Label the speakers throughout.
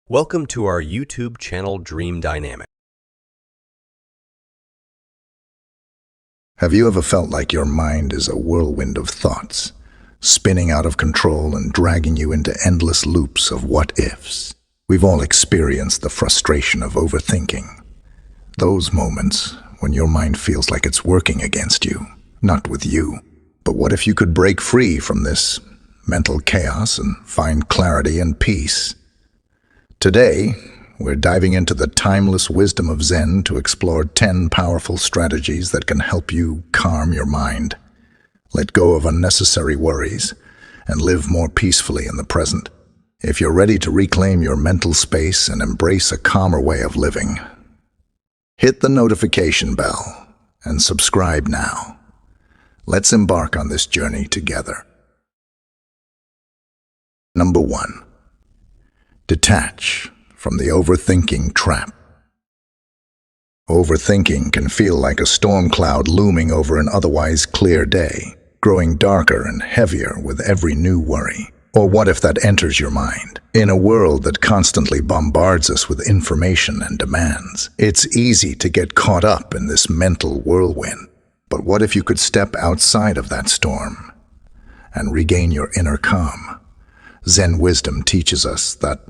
Speaker 1: Welcome to our YouTube channel Dream Dynamic.
Speaker 2: Have you ever felt like your mind is a whirlwind of thoughts, spinning out of control and dragging you into endless loops of what-ifs? We've all experienced the frustration of overthinking. Those moments when your mind feels like it's working against you, not with you. But what if you could break free from this mental chaos and find clarity and peace? Today, we're diving into the timeless wisdom of Zen to explore 10 powerful strategies that can help you calm your mind, let go of unnecessary worries, and live more peacefully in the present. If you're ready to reclaim your mental space and embrace a calmer way of living, hit the notification bell and subscribe now. Let's embark on this journey together. Number 1. Detach from the overthinking trap. Overthinking can feel like a storm cloud looming over an otherwise clear day, growing darker and heavier with every new worry. Or what if that enters your mind? In a world that constantly bombards us with information and demands, it's easy to get caught up in this mental whirlwind. But what if you could step outside of that storm and regain your inner calm? Zen wisdom teaches us that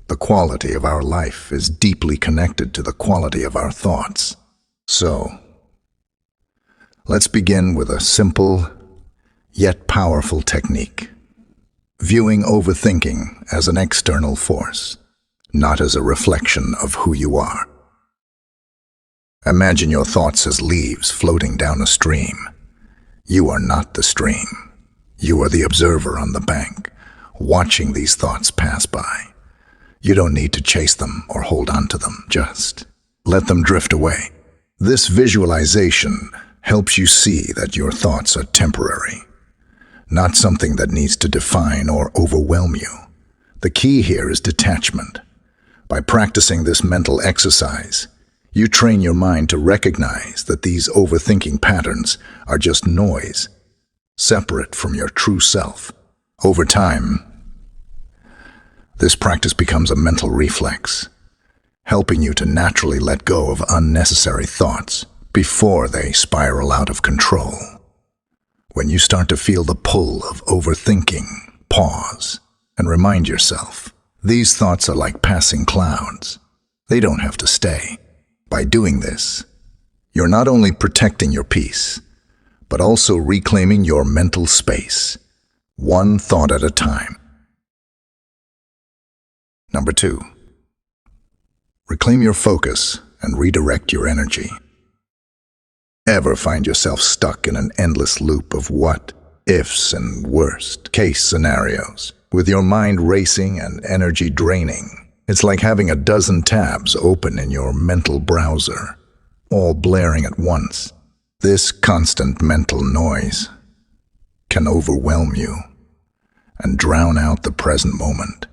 Speaker 2: the quality of our life is deeply connected to the quality of our thoughts. So, let's begin with a simple yet powerful technique. Viewing overthinking as an external force, not as a reflection of who you are. Imagine your thoughts as leaves floating down a stream. You are not the stream. You are the observer on the bank, watching these thoughts pass by. You don't need to chase them or hold on to them, just let them drift away. This visualization helps you see that your thoughts are temporary, not something that needs to define or overwhelm you. The key here is detachment. By practicing this mental exercise, you train your mind to recognize that these overthinking patterns are just noise, separate from your true self. Over time, this practice becomes a mental reflex, helping you to naturally let go of unnecessary thoughts before they spiral out of control. When you start to feel the pull of overthinking, pause and remind yourself, these thoughts are like passing clouds. They don't have to stay. By doing this, you're not only protecting your peace, but also reclaiming your mental space, one thought at a time. Number 2. Reclaim your focus and redirect your energy. Ever find yourself stuck in an endless loop of what-ifs and worst-case scenarios, with your mind racing and energy draining? It's like having a dozen tabs open in your mental browser, all blaring at once. This constant mental noise can overwhelm you and drown out the present moment.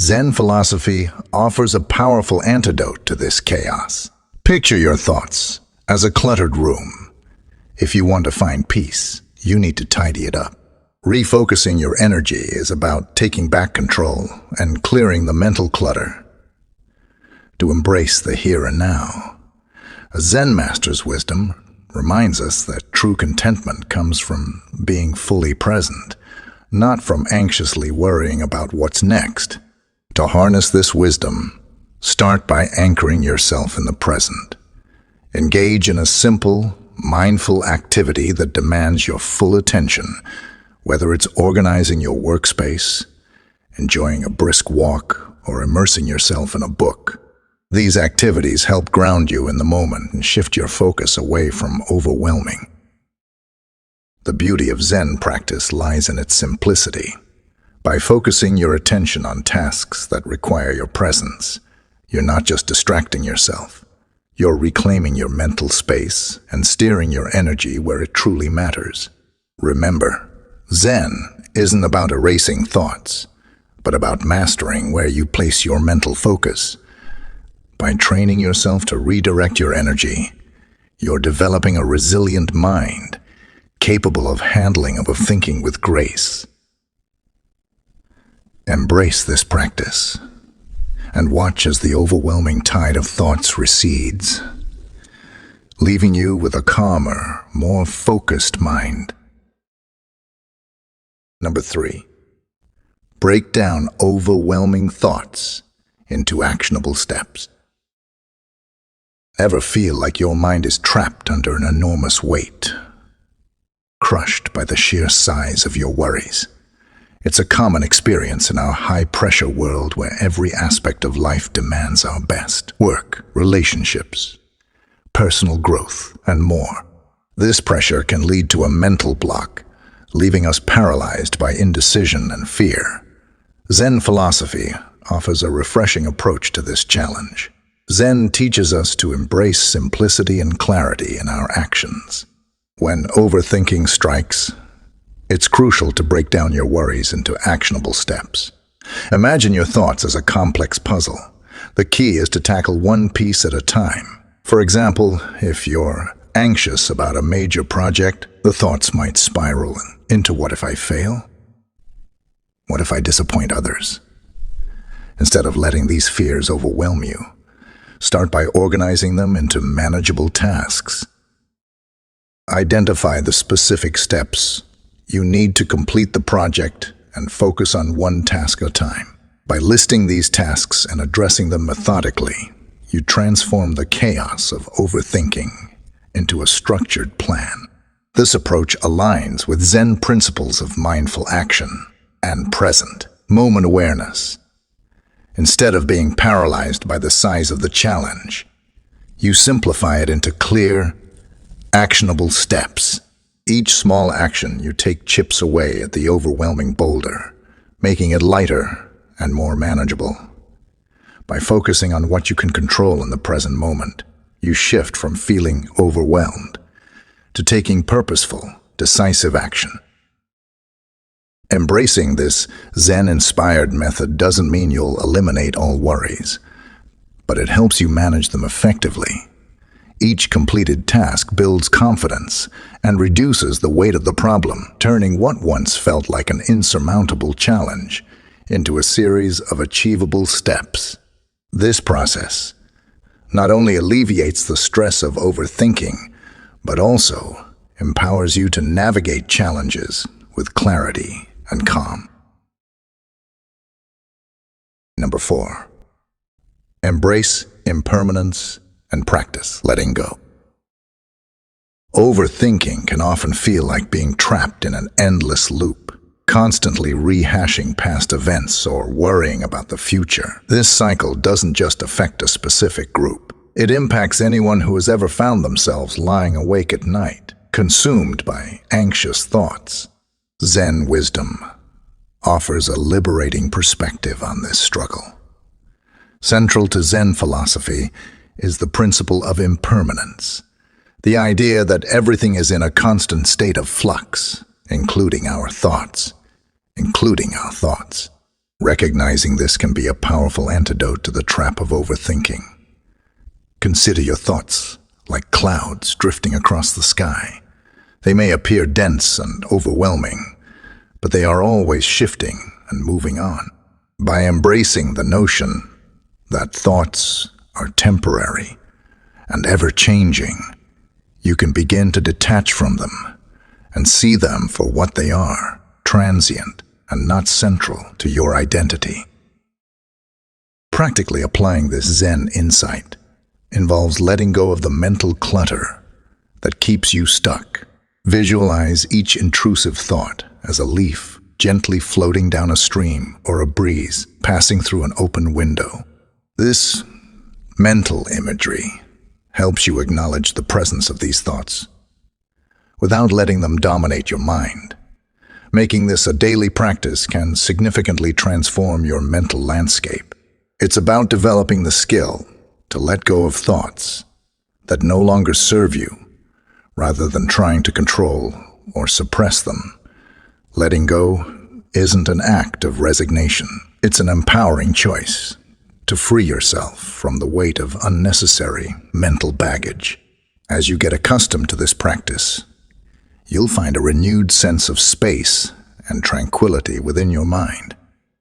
Speaker 2: Zen philosophy offers a powerful antidote to this chaos. Picture your thoughts as a cluttered room. If you want to find peace, you need to tidy it up. Refocusing your energy is about taking back control and clearing the mental clutter to embrace the here and now. A Zen master's wisdom reminds us that true contentment comes from being fully present, not from anxiously worrying about what's next. To harness this wisdom, start by anchoring yourself in the present. Engage in a simple, mindful activity that demands your full attention, whether it's organizing your workspace, enjoying a brisk walk, or immersing yourself in a book. These activities help ground you in the moment and shift your focus away from overwhelming. The beauty of Zen practice lies in its simplicity. By focusing your attention on tasks that require your presence, you're not just distracting yourself. You're reclaiming your mental space and steering your energy where it truly matters. Remember, Zen isn't about erasing thoughts, but about mastering where you place your mental focus. By training yourself to redirect your energy, you're developing a resilient mind, capable of handling overthinking with grace. Embrace this practice, and watch as the overwhelming tide of thoughts recedes, leaving you with a calmer, more focused mind. Number 3. Break down overwhelming thoughts into actionable steps. Ever feel like your mind is trapped under an enormous weight, crushed by the sheer size of your worries? It's a common experience in our high-pressure world where every aspect of life demands our best. Work, relationships, personal growth, and more. This pressure can lead to a mental block, leaving us paralyzed by indecision and fear. Zen philosophy offers a refreshing approach to this challenge. Zen teaches us to embrace simplicity and clarity in our actions. When overthinking strikes, it's crucial to break down your worries into actionable steps. Imagine your thoughts as a complex puzzle. The key is to tackle one piece at a time. For example, if you're anxious about a major project, the thoughts might spiral into what if I fail? What if I disappoint others? Instead of letting these fears overwhelm you, start by organizing them into manageable tasks. Identify the specific steps you need to complete the project and focus on one task at a time. By listing these tasks and addressing them methodically, you transform the chaos of overthinking into a structured plan. This approach aligns with Zen principles of mindful action and present moment awareness. Instead of being paralyzed by the size of the challenge, you simplify it into clear, actionable steps. Each small action you take chips away at the overwhelming boulder, making it lighter and more manageable. By focusing on what you can control in the present moment, you shift from feeling overwhelmed to taking purposeful, decisive action. Embracing this Zen-inspired method doesn't mean you'll eliminate all worries, but it helps you manage them effectively. Each completed task builds confidence and reduces the weight of the problem, turning what once felt like an insurmountable challenge into a series of achievable steps. This process not only alleviates the stress of overthinking, but also empowers you to navigate challenges with clarity and calm. Number 4. Embrace impermanence and practice letting go. Overthinking can often feel like being trapped in an endless loop, constantly rehashing past events or worrying about the future. This cycle doesn't just affect a specific group. It impacts anyone who has ever found themselves lying awake at night, consumed by anxious thoughts. Zen wisdom offers a liberating perspective on this struggle. Central to Zen philosophy is the principle of impermanence, the idea that everything is in a constant state of flux, including our thoughts. Recognizing this can be a powerful antidote to the trap of overthinking. Consider your thoughts like clouds drifting across the sky. They may appear dense and overwhelming, but they are always shifting and moving on. By embracing the notion that thoughts are temporary and ever-changing, you can begin to detach from them and see them for what they are, transient and not central to your identity. Practically applying this Zen insight involves letting go of the mental clutter that keeps you stuck. Visualize each intrusive thought as a leaf gently floating down a stream or a breeze passing through an open window. This mental imagery helps you acknowledge the presence of these thoughts without letting them dominate your mind. Making this a daily practice can significantly transform your mental landscape. It's about developing the skill to let go of thoughts that no longer serve you, rather than trying to control or suppress them. Letting go isn't an act of resignation. It's an empowering choice to free yourself from the weight of unnecessary mental baggage. As you get accustomed to this practice, you'll find a renewed sense of space and tranquility within your mind.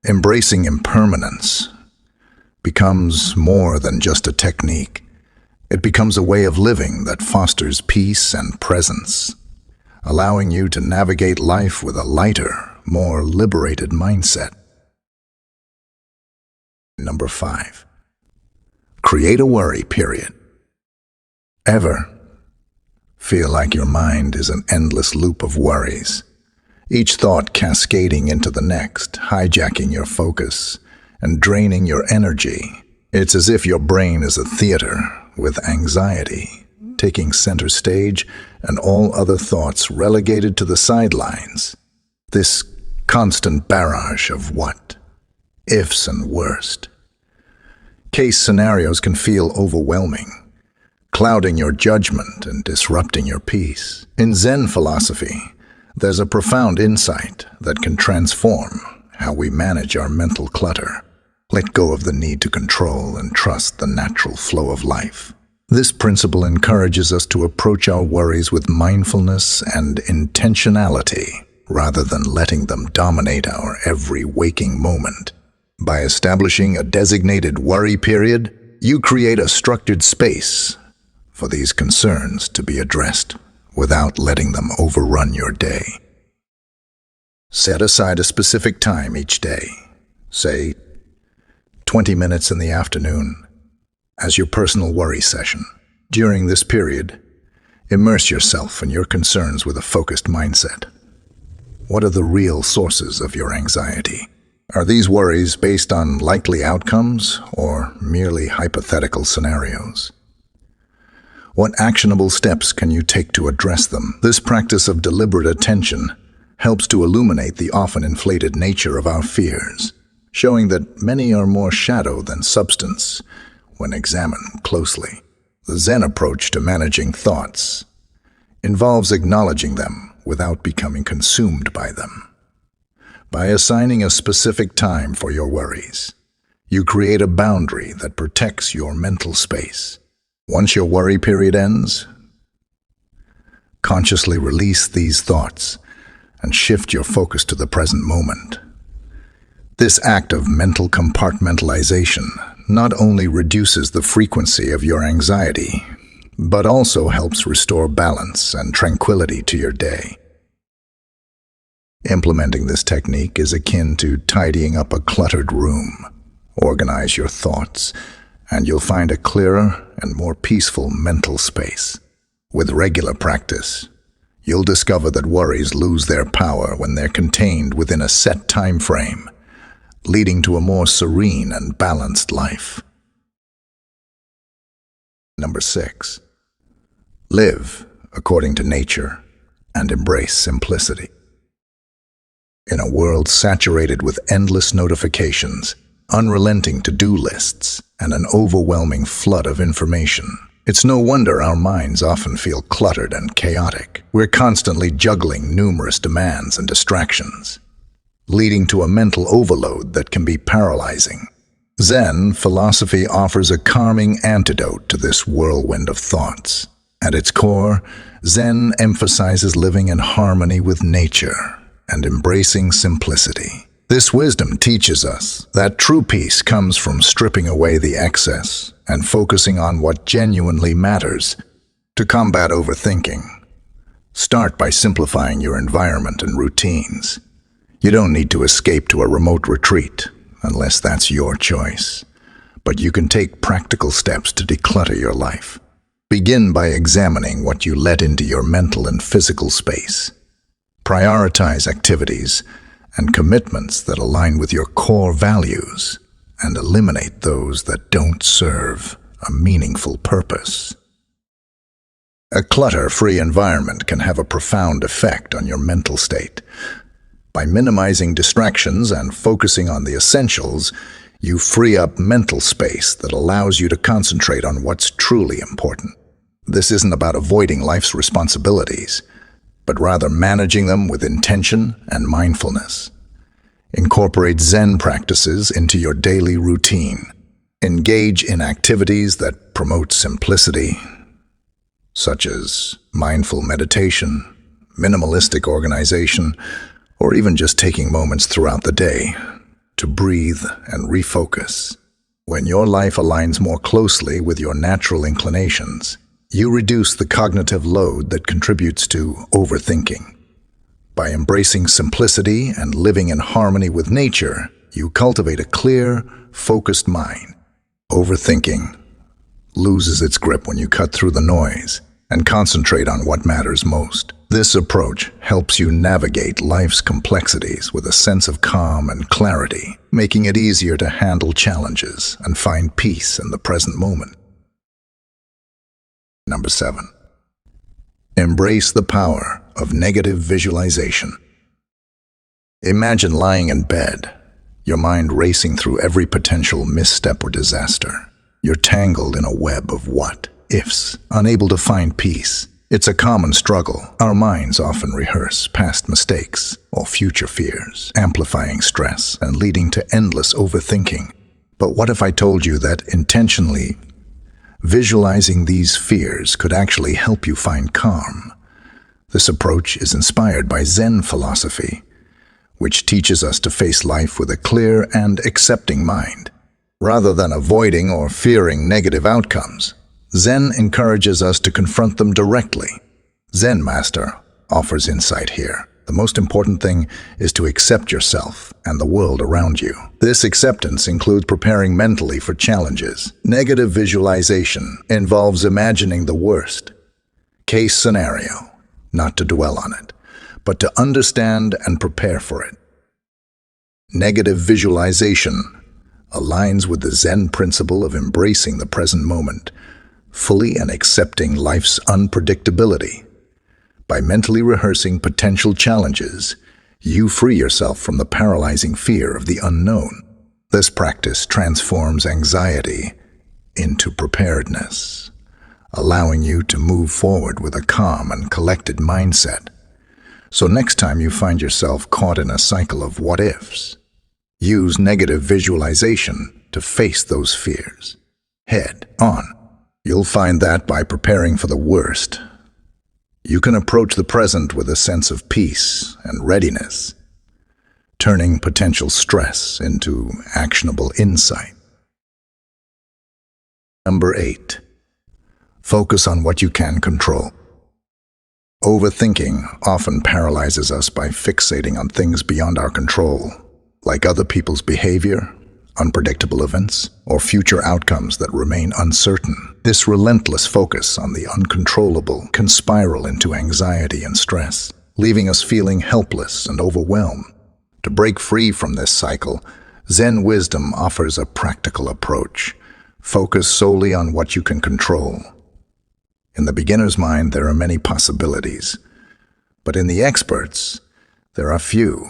Speaker 2: Embracing impermanence becomes more than just a technique. It becomes a way of living that fosters peace and presence, allowing you to navigate life with a lighter, more liberated mindset. Number 5. Create a worry period. Ever feel like your mind is an endless loop of worries, each thought cascading into the next, hijacking your focus and draining your energy? It's as if your brain is a theater with anxiety taking center stage and all other thoughts relegated to the sidelines. This constant barrage of what, ifs and worst case scenarios can feel overwhelming, clouding your judgment and disrupting your peace. In Zen philosophy, there's a profound insight that can transform how we manage our mental clutter. Let go of the need to control and trust the natural flow of life. This principle encourages us to approach our worries with mindfulness and intentionality, rather than letting them dominate our every waking moment. By establishing a designated worry period, you create a structured space for these concerns to be addressed without letting them overrun your day. Set aside a specific time each day, say 20 minutes in the afternoon, as your personal worry session. During this period, immerse yourself in your concerns with a focused mindset. What are the real sources of your anxiety? Are these worries based on likely outcomes or merely hypothetical scenarios? What actionable steps can you take to address them? This practice of deliberate attention helps to illuminate the often inflated nature of our fears, showing that many are more shadow than substance when examined closely. The Zen approach to managing thoughts involves acknowledging them without becoming consumed by them. By assigning a specific time for your worries, you create a boundary that protects your mental space. Once your worry period ends, consciously release these thoughts and shift your focus to the present moment. This act of mental compartmentalization not only reduces the frequency of your anxiety, but also helps restore balance and tranquility to your day. Implementing this technique is akin to tidying up a cluttered room. Organize your thoughts, and you'll find a clearer and more peaceful mental space. With regular practice, you'll discover that worries lose their power when they're contained within a set time frame, leading to a more serene and balanced life. Number 6. Live according to nature and embrace simplicity. In a world saturated with endless notifications, unrelenting to-do lists, and an overwhelming flood of information, it's no wonder our minds often feel cluttered and chaotic. We're constantly juggling numerous demands and distractions, leading to a mental overload that can be paralyzing. Zen philosophy offers a calming antidote to this whirlwind of thoughts. At its core, Zen emphasizes living in harmony with nature and embracing simplicity. This wisdom teaches us that true peace comes from stripping away the excess and focusing on what genuinely matters. To combat overthinking, start by simplifying your environment and routines. You don't need to escape to a remote retreat, unless that's your choice. But you can take practical steps to declutter your life. Begin by examining what you let into your mental and physical space. Prioritize activities and commitments that align with your core values, and eliminate those that don't serve a meaningful purpose. A clutter-free environment can have a profound effect on your mental state. By minimizing distractions and focusing on the essentials, you free up mental space that allows you to concentrate on what's truly important. This isn't about avoiding life's responsibilities, but rather managing them with intention and mindfulness. Incorporate Zen practices into your daily routine. Engage in activities that promote simplicity, such as mindful meditation, minimalistic organization, or even just taking moments throughout the day to breathe and refocus. When your life aligns more closely with your natural inclinations, you reduce the cognitive load that contributes to overthinking. By embracing simplicity and living in harmony with nature, you cultivate a clear, focused mind. Overthinking loses its grip when you cut through the noise and concentrate on what matters most. This approach helps you navigate life's complexities with a sense of calm and clarity, making it easier to handle challenges and find peace in the present moment. Number 7. Embrace the power of negative visualization. Imagine lying in bed, your mind racing through every potential misstep or disaster. You're tangled in a web of what-ifs, unable to find peace. It's a common struggle. Our minds often rehearse past mistakes or future fears, amplifying stress and leading to endless overthinking. But what if I told you that intentionally visualizing these fears could actually help you find calm? This approach is inspired by ZEN philosophy, which teaches us to face life with a clear and accepting mind. Rather than avoiding or fearing negative outcomes, ZEN encourages us to confront them directly. Zen Master offers insight here. The most important thing is to accept yourself and the world around you. This acceptance includes preparing mentally for challenges. Negative visualization involves imagining the worst case scenario, not to dwell on it, but to understand and prepare for it. Negative visualization aligns with the Zen principle of embracing the present moment, fully and accepting life's unpredictability. By mentally rehearsing potential challenges, you free yourself from the paralyzing fear of the unknown. This practice transforms anxiety into preparedness, allowing you to move forward with a calm and collected mindset. So next time you find yourself caught in a cycle of what-ifs, use negative visualization to face those fears head on. You'll find that by preparing for the worst, you can approach the present with a sense of peace and readiness, turning potential stress into actionable insight. Number 8. Focus on what you can control. Overthinking often paralyzes us by fixating on things beyond our control, like other people's behavior, unpredictable events, or future outcomes that remain uncertain. This relentless focus on the uncontrollable can spiral into anxiety and stress, leaving us feeling helpless and overwhelmed. To break free from this cycle, Zen wisdom offers a practical approach. Focus solely on what you can control. In the beginner's mind, there are many possibilities, but in the experts, there are few.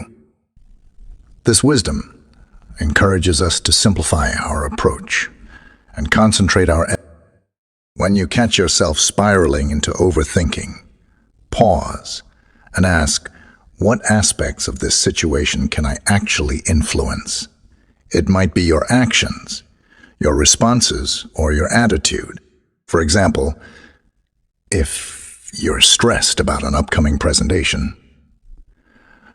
Speaker 2: This wisdom encourages us to simplify our approach and concentrate our efforts. When you catch yourself spiraling into overthinking, pause and ask, what aspects of this situation can I actually influence? It might be your actions, your responses, or your attitude. For example, if you're stressed about an upcoming presentation,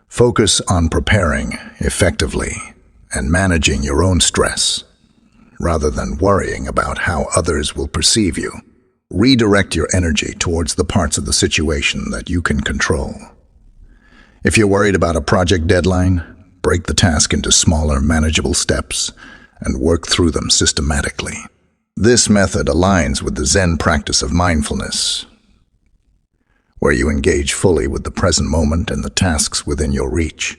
Speaker 2: focus on preparing effectively and managing your own stress, rather than worrying about how others will perceive you. Redirect your energy towards the parts of the situation that you can control. If you're worried about a project deadline, break the task into smaller, manageable steps and work through them systematically. This method aligns with the Zen practice of mindfulness, where you engage fully with the present moment and the tasks within your reach.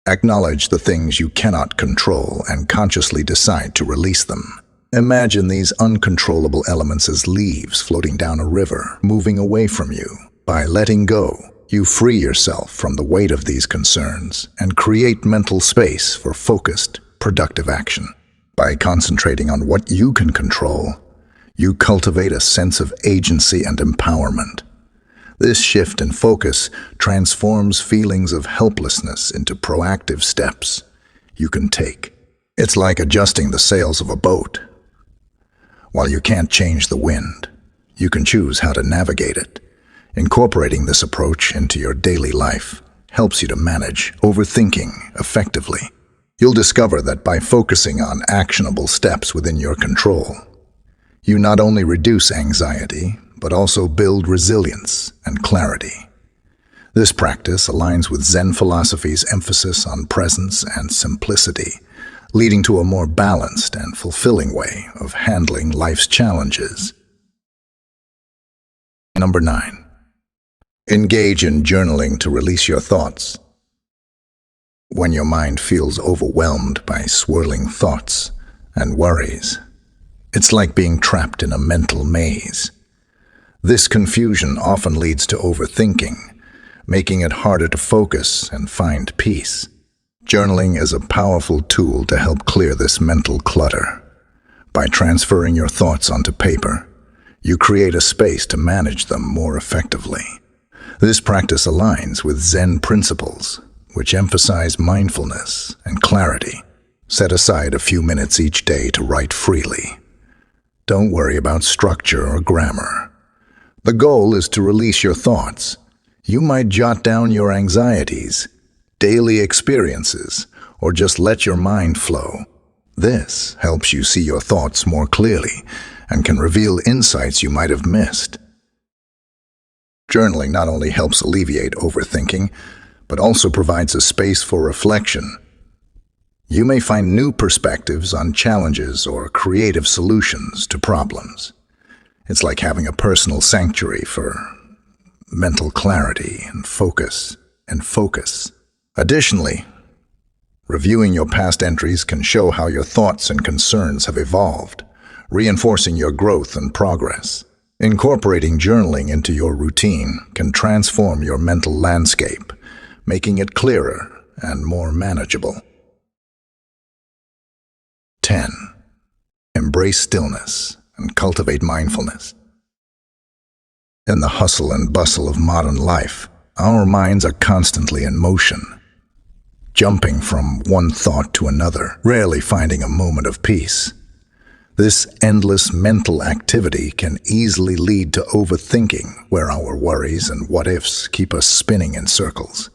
Speaker 2: Acknowledge the things you cannot control and consciously decide to release them. Imagine these uncontrollable elements as leaves floating down a river, moving away from you. By letting go, you free yourself from the weight of these concerns and create mental space for focused, productive action. By concentrating on what you can control, you cultivate a sense of agency and empowerment. This shift in focus transforms feelings of helplessness into proactive steps you can take. It's like adjusting the sails of a boat. While you can't change the wind, you can choose how to navigate it. Incorporating this approach into your daily life helps you to manage overthinking effectively. You'll discover that by focusing on actionable steps within your control, you not only reduce anxiety, but also build resilience and clarity. This practice aligns with Zen philosophy's emphasis on presence and simplicity, leading to a more balanced and fulfilling way of handling life's challenges. Number 9. Engage in journaling to release your thoughts. When your mind feels overwhelmed by swirling thoughts and worries, it's like being trapped in a mental maze. This confusion often leads to overthinking, making it harder to focus and find peace. Journaling is a powerful tool to help clear this mental clutter. By transferring your thoughts onto paper, you create a space to manage them more effectively. This practice aligns with Zen principles, which emphasize mindfulness and clarity. Set aside a few minutes each day to write freely. Don't worry about structure or grammar. The goal is to release your thoughts. You might jot down your anxieties, daily experiences, or just let your mind flow. This helps you see your thoughts more clearly and can reveal insights you might have missed. Journaling not only helps alleviate overthinking, but also provides a space for reflection. You may find new perspectives on challenges or creative solutions to problems. It's like having a personal sanctuary for mental clarity and focus. Additionally, reviewing your past entries can show how your thoughts and concerns have evolved, reinforcing your growth and progress. Incorporating journaling into your routine can transform your mental landscape, making it clearer and more manageable. 10. Embrace stillness and cultivate mindfulness. In the hustle and bustle of modern life, our minds are constantly in motion, jumping from one thought to another, rarely finding a moment of peace. This endless mental activity can easily lead to overthinking, where our worries and what-ifs keep us spinning in circles,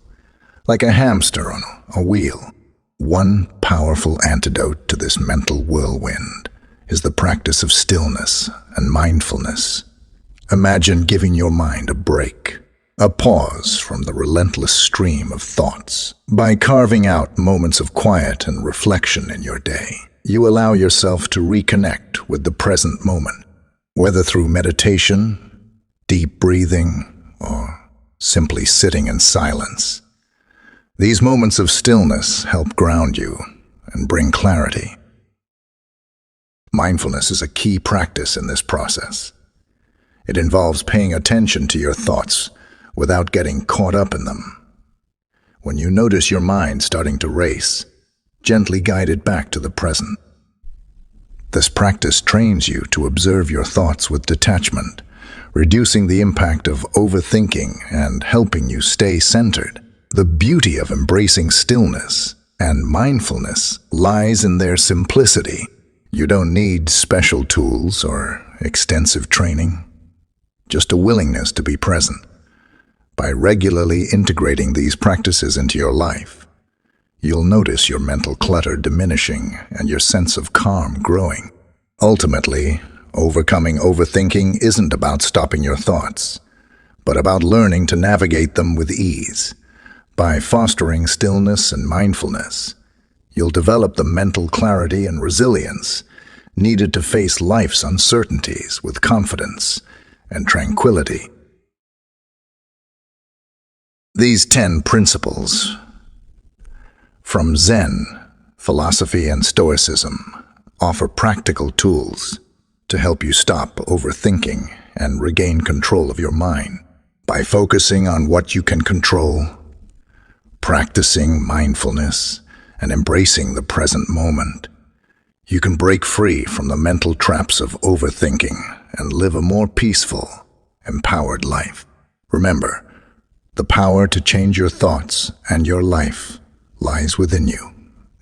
Speaker 2: like a hamster on a wheel. One powerful antidote to this mental whirlwind is the practice of stillness and mindfulness. Imagine giving your mind a break, a pause from the relentless stream of thoughts. By carving out moments of quiet and reflection in your day, you allow yourself to reconnect with the present moment, whether through meditation, deep breathing, or simply sitting in silence. These moments of stillness help ground you and bring clarity. Mindfulness is a key practice in this process. It involves paying attention to your thoughts without getting caught up in them. When you notice your mind starting to race, gently guide it back to the present. This practice trains you to observe your thoughts with detachment, reducing the impact of overthinking and helping you stay centered. The beauty of embracing stillness and mindfulness lies in their simplicity. You don't need special tools or extensive training, just a willingness to be present. By regularly integrating these practices into your life, you'll notice your mental clutter diminishing and your sense of calm growing. Ultimately, overcoming overthinking isn't about stopping your thoughts, but about learning to navigate them with ease. By fostering stillness and mindfulness, you'll develop the mental clarity and resilience needed to face life's uncertainties with confidence and tranquility. These 10 principles from Zen, philosophy and Stoicism offer practical tools to help you stop overthinking and regain control of your mind. By focusing on what you can control, practicing mindfulness, and embracing the present moment, you can break free from the mental traps of overthinking and live a more peaceful, empowered life. Remember, the power to change your thoughts and your life lies within you.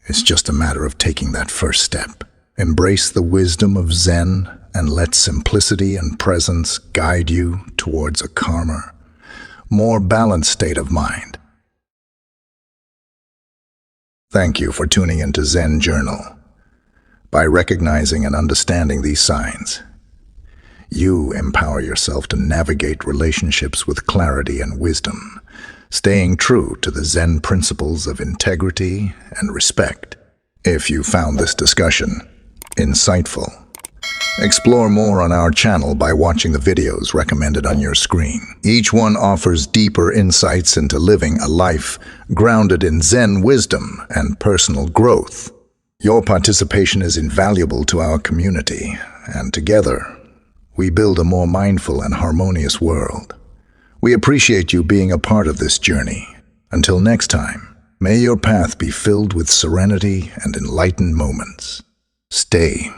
Speaker 2: It's just a matter of taking that first step. Embrace the wisdom of Zen and let simplicity and presence guide you towards a calmer, more balanced state of mind. Thank you for tuning into Zen Journal. By recognizing and understanding these signs, you empower yourself to navigate relationships with clarity and wisdom, staying true to the Zen principles of integrity and respect. If you found this discussion insightful, explore more on our channel by watching the videos recommended on your screen. Each one offers deeper insights into living a life grounded in Zen wisdom and personal growth. Your participation is invaluable to our community, and together, we build a more mindful and harmonious world. We appreciate you being a part of this journey. Until next time, may your path be filled with serenity and enlightened moments. Stay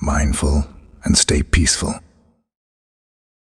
Speaker 2: mindful and stay peaceful.